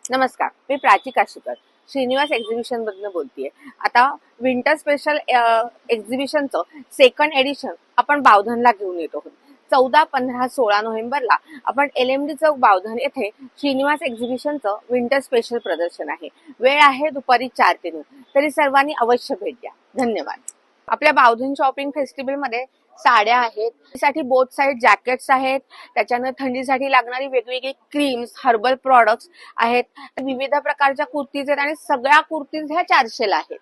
नमस्कार, मी प्राची काशीकर श्रीनिवास एक्झिबिशन मधून बोलतेय। आता विंटर स्पेशल एक्झिबिशनचं सेकंड एडिशन आपण बावधनला घेऊन येतो आहोत। 14, 15, 16 नोव्हेंबरला आपण LMD चौक बावधन येथे श्रीनिवास एक्झिबिशनचं विंटर स्पेशल प्रदर्शन आहे। वेळ आहे दुपारी 4 ते 9, तरी सर्वांनी अवश्य भेट द्या। धन्यवाद। आपल्या बावधन शॉपिंग फेस्टिवल मध्ये साड्या आहेत, त्यासाठी बोथ साइड जॅकेट्स आहेत, त्याच्यानंतर थंडीसाठी लागणारी वेगवेगळी क्रीम्स, हर्बल प्रॉडक्ट्स आहेत, विविध प्रकारच्या कुर्तीज आहेत आणि सगळ्या कुर्तीज ह्या 400 ला आहेत।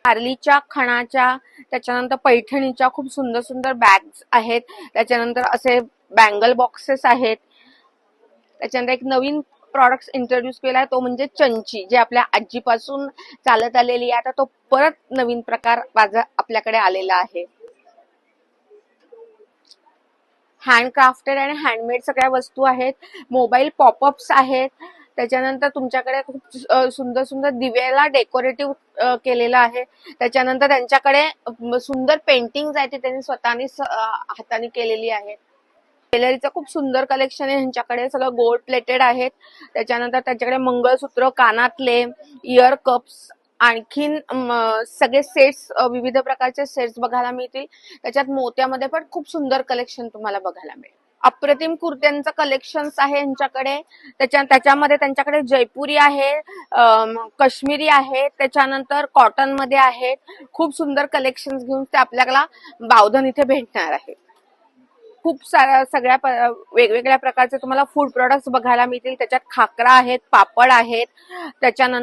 पार्लीच्या, खणाच्या, त्याच्यानंतर पैठणीच्या खूप सुंदर सुंदर बॅग्स आहेत, त्याच्यानंतर असे बँगल बॉक्सेस आहेत। त्याच्यानंतर एक नवीन प्रॉडक्ट्स इंट्रोड्यूस केला आहे, तो म्हणजे चंची, जे आपल्या आजीपासून चालत आलेली आहे। आता तो परत नवीन प्रकार आपल्याकडे आलेला आहे। हँडक्राफ्टेड आणि हँडमेड सगळ्या वस्तू आहेत, मोबाईल पॉपअप्स आहेत, त्याच्यानंतर तुमच्याकडे खूप सुंदर सुंदर दिव्याला डेकोरेटिव्ह केलेलं आहे। त्याच्यानंतर त्यांच्याकडे सुंदर पेंटिंग्स आहेत, त्यांनी स्वतःनी हाताने केलेली आहे। ज्वेलरीचं खूप सुंदर कलेक्शन आहे ह्यांच्याकडे, सगळं गोल्ड प्लेटेड आहेत। त्याच्यानंतर त्यांच्याकडे मंगळसूत्र, कानातले, इयर कप्स, आणखीन सगळे सेट्स, विविध प्रकारचे सेट्स बघायला मिळतील। त्याच्यात मोत्यामध्ये पण खूप सुंदर कलेक्शन तुम्हाला बघायला मिळेल। अप्रतिम कुर्त्यांचं कलेक्शन्स आहे यांच्याकडे। त्याच्यामध्ये त्यांच्याकडे जयपुरी आहे, काश्मीरी आहे, त्याच्यानंतर कॉटन मध्ये आहेत। खूप सुंदर कलेक्शन्स घेऊन ते आपल्याला बावधन इथे भेटणार आहे। खूप साऱ्या सगळ्या वेगवेगळ्या प्रकारचे तुम्हाला फूड प्रोडक्ट्स बघायला मिळतील। त्याच्यात खाकरा आहेत, पापड आहेत, त्याच्यानंतर